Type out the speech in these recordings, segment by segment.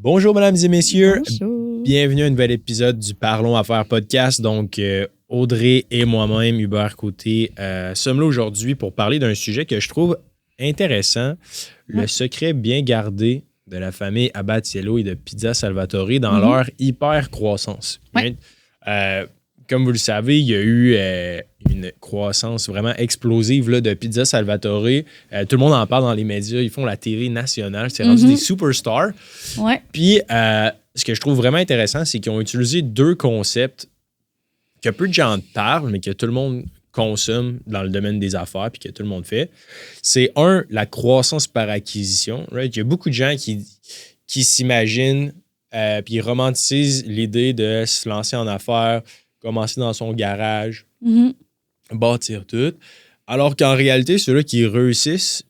Bonjour, mesdames et messieurs. Bonjour. Bienvenue à un nouvel épisode du Parlons Affaires podcast. Donc, Audrey et moi-même, Hubert Côté, sommes là aujourd'hui pour parler d'un sujet que je trouve intéressant. Le secret bien gardé de la famille Abatiello et de Pizza Salvatore dans leur hyper-croissance. Ouais. Comme vous le savez, il y a eu une croissance vraiment explosive là, de Pizza Salvatore. Tout le monde en parle dans les médias. Ils font la télé nationale. C'est rendu des superstars. Ouais. Puis, ce que je trouve vraiment intéressant, c'est qu'ils ont utilisé deux concepts que peu de gens parlent, mais que tout le monde consomme dans le domaine des affaires puis que tout le monde fait. C'est la croissance par acquisition. Right? Il y a beaucoup de gens qui s'imaginent puis ils romantisent l'idée de se lancer en affaires, commencer dans son garage, bâtir tout. Alors qu'en réalité, ceux-là qui réussissent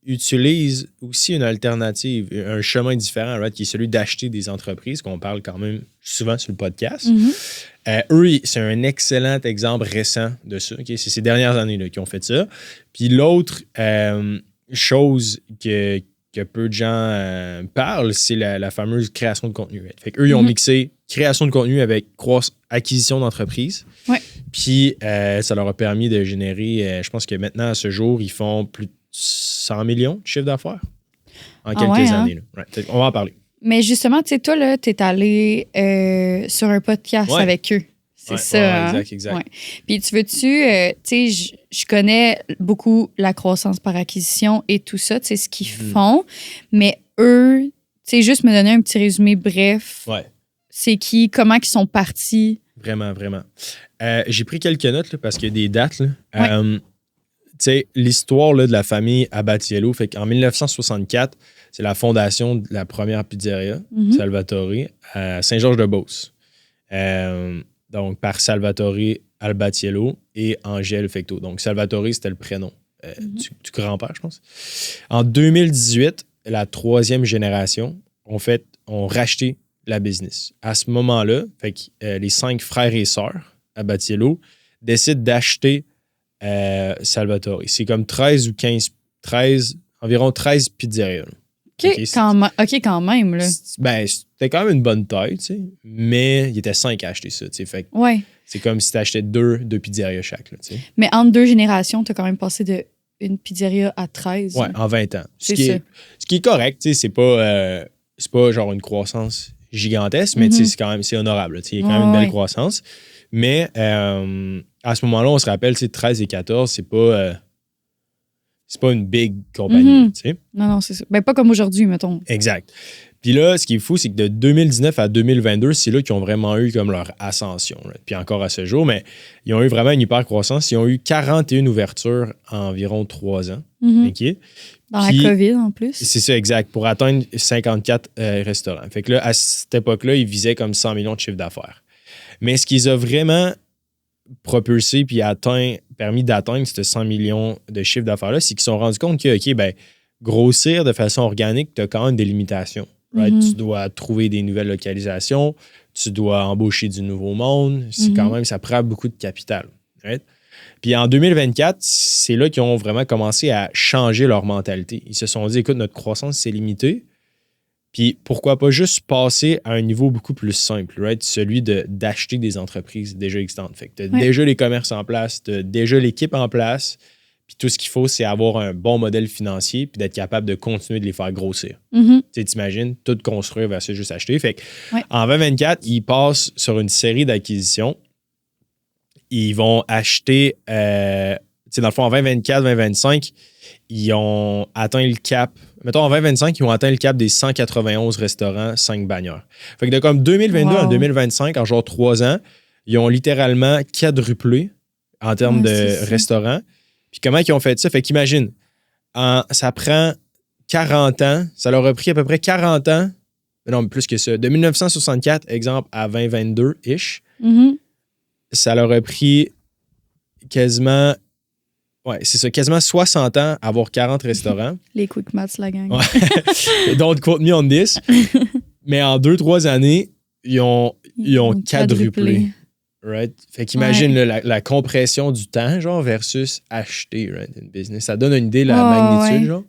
utilisent aussi une alternative, un chemin différent, right, qui est celui d'acheter des entreprises, qu'on parle quand même souvent sur le podcast. Eux, c'est un excellent exemple récent de ça. Okay? C'est ces dernières années là, qui ont fait ça. Puis l'autre chose que peu de gens parlent, c'est la fameuse création de contenu. Right? Fait qu'eux, ils ont mixé création de contenu avec acquisition d'entreprise. Ouais. Puis ça leur a permis de générer, je pense que maintenant, à ce jour, ils font plus de 100 millions de chiffre d'affaires en quelques années. Là. Right. On va en parler. Mais justement, tu sais, toi, là, t'es allé sur un podcast avec eux. C'est ça. Ouais, exact. Ouais. Puis tu veux-tu, tu sais, je connais beaucoup la croissance par acquisition et tout ça, tu sais, ce qu'ils font. Mais eux, tu sais, juste me donner un petit résumé bref. Ouais. C'est comment ils sont partis? Vraiment. J'ai pris quelques notes là, parce qu'il y a des dates. Là. Tu sais, l'histoire là, de la famille Abatiello, fait qu'en 1964, c'est la fondation de la première pizzeria, Salvatore, à Saint-Georges-de-Beauce. Donc, par Salvatore Abatiello et Angèle Fecteau. Donc, Salvatore, c'était le prénom du grand-père, je pense. En 2018, la troisième génération ont racheté la business. À ce moment-là, fait que, les 5 frères et sœurs Abatiello décident d'acheter Salvatore. C'est comme 13 ou 15, environ 13 pizzerias. OK, quand même. Là. C'était quand même une bonne taille, tu sais, mais il y était 5 à acheter ça. Fait que c'est comme si tu achetais deux pizzerias chaque. Là, mais entre 2 générations, tu as quand même passé de une pizzeria à 13. Ouais, en 20 ans. Ce qui est correct, c'est pas genre une croissance gigantesque, mais c'est honorable. Il y a quand même une belle croissance. Mais à ce moment-là, on se rappelle, 13 et 14, c'est pas une big compagnie. Non, c'est ça. Ben, pas comme aujourd'hui, mettons. Exact. Puis là, ce qui est fou, c'est que de 2019 à 2022, c'est là qu'ils ont vraiment eu comme leur ascension. Là. Puis encore à ce jour, mais ils ont eu vraiment une hyper-croissance. Ils ont eu 41 ouvertures en environ 3 ans. Okay? Dans la COVID, en plus. C'est ça, exact. Pour atteindre 54 restaurants. Fait que là, à cette époque-là, ils visaient comme 100 millions de chiffre d'affaires. Mais ce qui les a vraiment propulsés puis permis d'atteindre ce 100 millions de chiffre d'affaires-là, c'est qu'ils se sont rendus compte que, OK, grossir de façon organique, tu as quand même des limitations. Right? Tu dois trouver des nouvelles localisations, tu dois embaucher du nouveau monde. C'est quand même, ça prend beaucoup de capital. Right? Puis en 2024, c'est là qu'ils ont vraiment commencé à changer leur mentalité. Ils se sont dit, écoute, notre croissance, c'est limité. Puis pourquoi pas juste passer à un niveau beaucoup plus simple, right? Celui d'acheter des entreprises déjà existantes. Fait que tu as déjà les commerces en place, tu as déjà l'équipe en place, puis tout ce qu'il faut, c'est avoir un bon modèle financier puis d'être capable de continuer de les faire grossir. Tu t'imagines, tout construire versus juste acheter. Fait que en 2024, ils passent sur une série d'acquisitions. Ils vont acheter, dans le fond, en 2024, 2025, ils ont atteint le cap. Mettons, en 2025, ils ont atteint le cap des 191 restaurants, 5 bannières. Fait que de comme 2022 à 2025, en genre 3 ans, ils ont littéralement quadruplé en termes de restaurants. Puis comment ils ont fait ça? Fait qu'imagine, ça prend 40 ans, ça leur a pris à peu près 40 ans, non, mais plus que ça, de 1964, exemple, à 2022-ish, ça leur a pris quasiment 60 ans à avoir 40 restaurants. Les quick maths, la gang. Don't quote me on this. Mais en 2-3 années, ils ont quadruplé. Right? Fait qu'imagine la compression du temps, genre, versus acheter une business. Ça donne une idée de la magnitude, genre.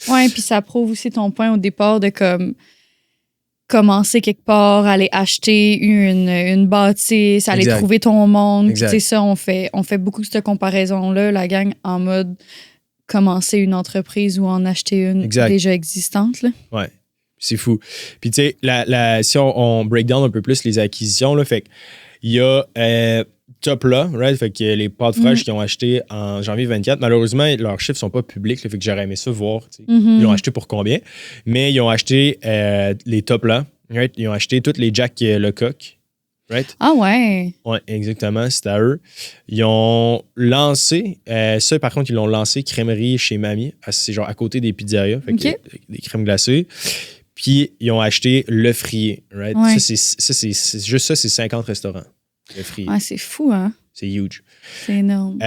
Ouais, puis ça prouve aussi ton point au départ de comme commencer quelque part, aller acheter une bâtisse, aller Exact. trouver ton monde. Exact. Tu sais, ça, on fait beaucoup cette comparaison-là, la gang, en mode commencer une entreprise ou en acheter une Exact. déjà existante. Là. Ouais. C'est fou. Puis, tu sais, si on break down un peu plus les acquisitions, là, fait qu'il y a Topla, right? Fait que les pâtes fraîches qu'ils ont acheté en janvier 24, malheureusement, leurs chiffres sont pas publics, là, fait que j'aurais aimé ça voir. Ils l'ont acheté pour combien? Mais ils ont acheté les Topla, right? Ils ont acheté toutes les Jack Lecoq, right? Ah ouais. Oui, exactement, c'est à eux. Ils ont lancé, ça par contre, ils l'ont lancé crèmerie chez Mamie. C'est genre à côté des pizzerias, fait que des crèmes glacées. Puis ils ont acheté Le Frier, right? Ouais. C'est juste ça, c'est 50 restaurants. Le Frier. Ah, c'est fou, hein? C'est huge. C'est énorme.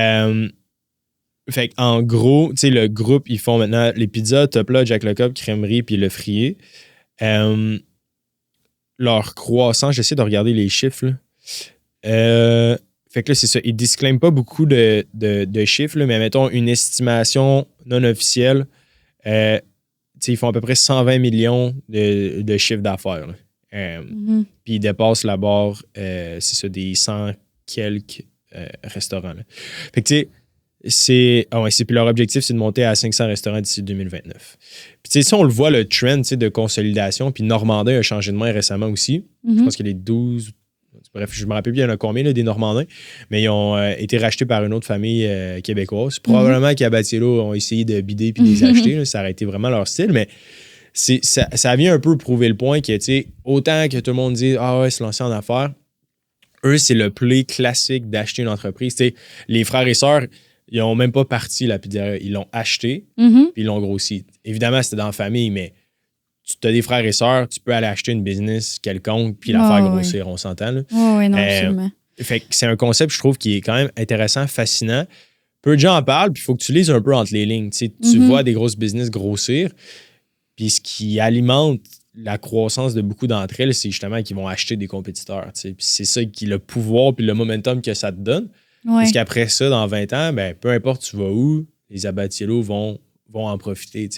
Fait en gros, tu sais, le groupe, ils font maintenant les pizzas, Topla, Jack Lecoq, crèmerie, puis Le Frier. Leur croissance, j'essaie de regarder les chiffres, là. Fait que là, c'est ça. Ils ne disclaiment pas beaucoup de chiffres, là, mais mettons une estimation non officielle. Ils font à peu près 120 millions de chiffre d'affaires. Puis ils dépassent la barre, c'est ça, des 100 quelques restaurants. Là. Fait que tu sais, puis leur objectif, c'est de monter à 500 restaurants d'ici 2029. Puis tu sais, ça, on le voit, le trend de consolidation. Puis Normandin a changé de main récemment aussi. Je pense qu'il y a les 12... Bref, je me rappelle plus, il y en a combien, là, des Normandins. Mais ils ont été rachetés par une autre famille québécoise. Probablement qu'Abatiello ont essayé de bider puis de les acheter. Là, ça aurait été vraiment leur style. Mais ça vient un peu prouver le point que, tu sais, autant que tout le monde dit « Ah ouais, se lancer en affaires », eux, c'est le play classique d'acheter une entreprise. Tu sais, les frères et sœurs, ils n'ont même pas parti la pizzeria. Ils l'ont acheté puis ils l'ont grossi. Évidemment, c'était dans la famille, mais tu as des frères et sœurs, tu peux aller acheter une business quelconque puis la faire grossir, on s'entend. Oui, non, absolument. Fait que c'est un concept, je trouve, qui est quand même intéressant, fascinant. Peu de gens en parlent, puis il faut que tu lises un peu entre les lignes. Tu vois des grosses business grossir, puis ce qui alimente la croissance de beaucoup d'entre elles, c'est justement qu'ils vont acheter des compétiteurs. Puis c'est ça qui est le pouvoir puis le momentum que ça te donne. Parce qu'après ça, dans 20 ans, ben, peu importe tu vas où, les Abatiello vont en profiter,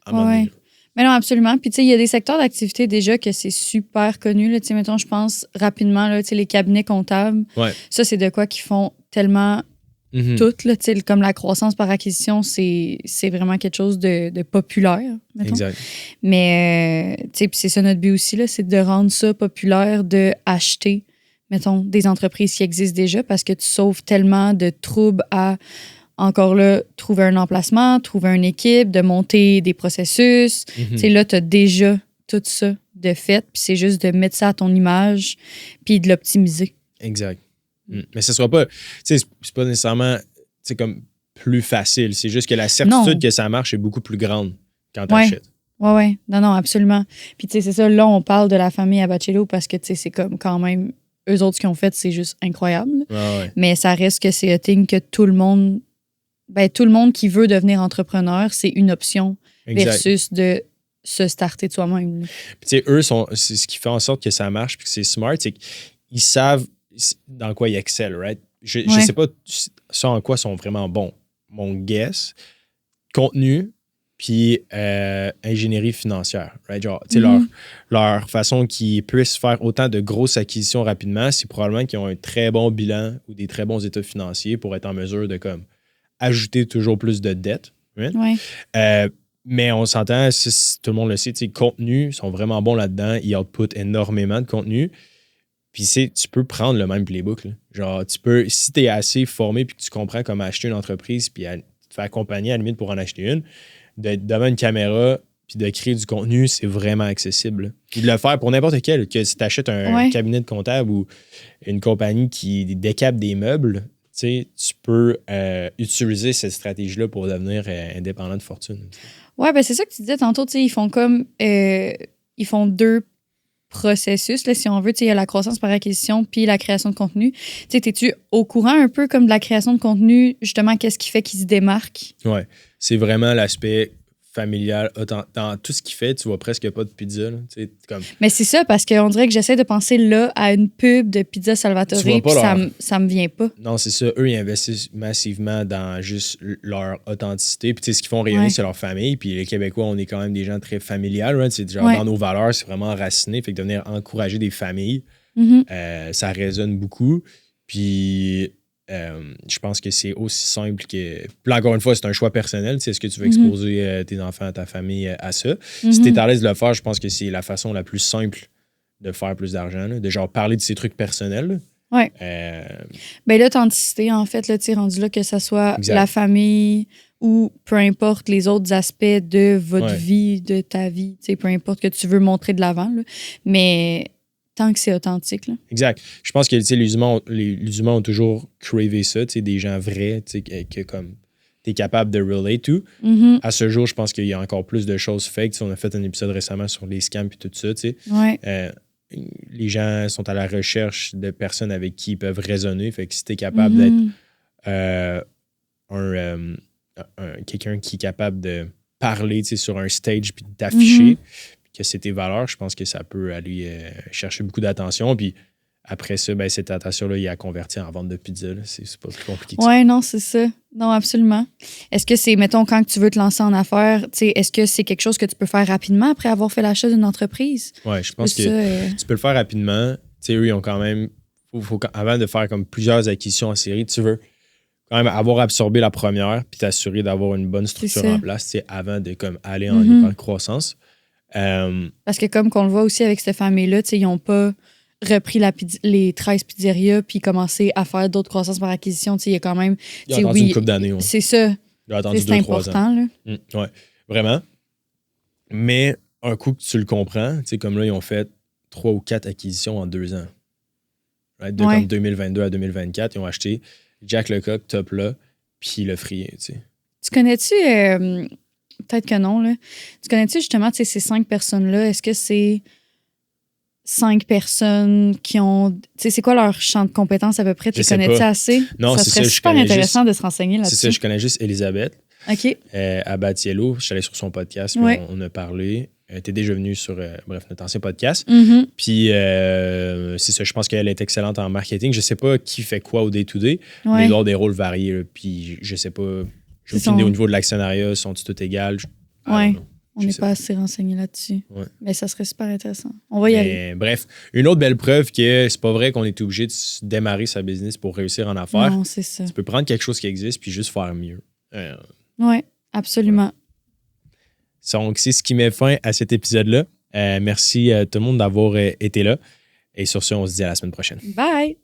à un moment donné. Mais non, absolument. Puis, tu sais, il y a des secteurs d'activité déjà que c'est super connu. Là. Tu sais, mettons, je pense rapidement, là, tu sais, les cabinets comptables. Ça, c'est de quoi qu'ils font tellement tout. Là, tu sais, comme la croissance par acquisition, c'est vraiment quelque chose de populaire, mettons. Exact. Mais, tu sais, puis c'est ça notre but aussi, là, c'est de rendre ça populaire, d'acheter, mettons, des entreprises qui existent déjà parce que tu sauves tellement de troubles à... Encore là, trouver un emplacement, trouver une équipe, de monter des processus. Tu sais, là, tu as déjà tout ça de fait, puis c'est juste de mettre ça à ton image, puis de l'optimiser. Exact. Mais ce sera pas... Tu sais, c'est pas nécessairement comme plus facile. C'est juste que la certitude que ça marche est beaucoup plus grande quand tu achètes. Oui. Non, absolument. Puis, tu sais, c'est ça. Là, on parle de la famille Abatiello parce que, tu sais, c'est comme quand même... Eux autres, ce qu'ils ont fait, c'est juste incroyable. Mais ça reste que c'est un thing que tout le monde qui veut devenir entrepreneur, c'est une option versus de se starter de soi-même. Puis, tu sais, eux, c'est ce qui fait en sorte que ça marche puis que c'est smart, c'est qu'ils savent dans quoi ils excellent, right? Je sais pas ça en quoi ils sont vraiment bons. Mon guess, contenu puis ingénierie financière, right? Genre, tu sais, leur façon qu'ils puissent faire autant de grosses acquisitions rapidement, c'est probablement qu'ils ont un très bon bilan ou des très bons états financiers pour être en mesure de, comme, ajouter toujours plus de dettes. Right? Mais on s'entend, tout le monde le sait, contenu, ils sont vraiment bons là-dedans. Ils outputent énormément de contenu. Puis tu peux prendre le même playbook. Là. Genre, tu peux, si tu es assez formé puis que tu comprends comment acheter une entreprise puis te faire accompagner à la limite pour en acheter une, devant une caméra puis de créer du contenu, c'est vraiment accessible. Puis de le faire pour n'importe quel. Que si tu achètes un cabinet de comptable ou une compagnie qui décape des meubles, tu peux utiliser cette stratégie-là pour devenir indépendant de fortune. Oui, ben c'est ça que tu disais tantôt. Ils font comme... ils font deux processus, là, si on veut. Il y a la croissance par acquisition puis la création de contenu. Es-tu au courant un peu comme de la création de contenu, justement, qu'est-ce qui fait qu'ils se démarquent? Oui, c'est vraiment l'aspect familial. Dans tout ce qu'il fait, tu vois presque pas de pizza. Là, comme... Mais c'est ça, parce qu'on dirait que j'essaie de penser là à une pub de Pizza Salvatore, Tu vois puis pas ça me vient pas. Non, c'est ça. Eux, ils investissent massivement dans juste leur authenticité. Puis, ce qu'ils font rayonner, Ouais. c'est leur famille. Puis, les Québécois, on est quand même des gens très familiales. Right? C'est genre Ouais. dans nos valeurs, c'est vraiment enraciné. Fait que de venir encourager des familles, Mhm. ça résonne beaucoup. Puis, je pense que c'est aussi simple que. Puis là, encore une fois, c'est un choix personnel. Est-ce que tu veux exposer tes enfants, ta famille à ça? Si tu es à l'aise de le faire, je pense que c'est la façon la plus simple de faire plus d'argent. Là, de genre parler de ces trucs personnels. Là. Ouais. Ben, l'authenticité, en fait, là, tu sais, rendu là, que ce soit Exact. la famille ou peu importe les autres aspects de votre vie, de ta vie, tu sais, peu importe que tu veux montrer de l'avant, là. Mais tant que c'est authentique, là. Exact. Je pense que les humains ont toujours cravé ça, des gens vrais, que comme tu es capable de relate to. Mhm. À ce jour, je pense qu'il y a encore plus de choses fake. On a fait un épisode récemment sur les scams et tout ça. Ouais. Les gens sont à la recherche de personnes avec qui ils peuvent raisonner. Fait que si tu es capable d'être quelqu'un qui est capable de parler sur un stage puis d'afficher que c'est tes valeurs, je pense que ça peut aller chercher beaucoup d'attention. Puis après ça, ben, cette attention-là, il a converti en vente de pizza. Là. C'est pas plus compliqué que ça. Ouais, non, c'est ça. Non, absolument. Est-ce que c'est, mettons, quand tu veux te lancer en affaires, est-ce que c'est quelque chose que tu peux faire rapidement après avoir fait l'achat d'une entreprise? Ouais, je pense que tu peux le faire rapidement. Eux, ils ont quand même. Avant de faire comme plusieurs acquisitions en série, tu veux quand même avoir absorbé la première puis t'assurer d'avoir une bonne structure en place avant de comme, aller en hyper croissance. Parce que comme qu'on le voit aussi avec cette famille-là, ils n'ont pas repris les 13 pizzerias puis commencé à faire d'autres croissances par acquisition. Il y a quand même... Il a attendu une couple d'années. Ouais. C'est ça. Il a attendu c'est 2-3 important, ans. Ouais, vraiment. Mais un coup que tu le comprends, comme là, ils ont fait 3 ou 4 acquisitions en 2 ans. Right? De comme 2022 à 2024, ils ont acheté Jack Lecoq, Topla, puis Le Frier. Tu connais-tu... peut-être que non, là. Tu connais-tu justement ces 5 personnes-là? Est-ce que c'est 5 personnes qui ont... Tu sais, c'est quoi leur champ de compétences à peu près? Tu connais-tu assez? Non, ça serait super intéressant de se renseigner là-dessus. C'est ça, je connais juste Elisabeth. OK. Abatiello. Je suis allé sur son podcast, on a parlé. Elle était déjà venue sur notre ancien podcast. Puis c'est ça, je pense qu'elle est excellente en marketing. Je sais pas qui fait quoi au day-to-day, mais ils ont des rôles variés. Là. Puis je sais pas... J'ai aucune idée au niveau de l'actionnariat, sont-ils tous égales? Oui, on n'est pas assez renseigné là-dessus. Ouais. Mais ça serait super intéressant. On va y aller. Bref, une autre belle preuve que c'est pas vrai qu'on est obligé de démarrer sa business pour réussir en affaires. Non, c'est ça. Tu peux prendre quelque chose qui existe puis juste faire mieux. Oui, absolument. Voilà. Donc, c'est ce qui met fin à cet épisode-là. Merci à tout le monde d'avoir été là. Et sur ce, on se dit à la semaine prochaine. Bye!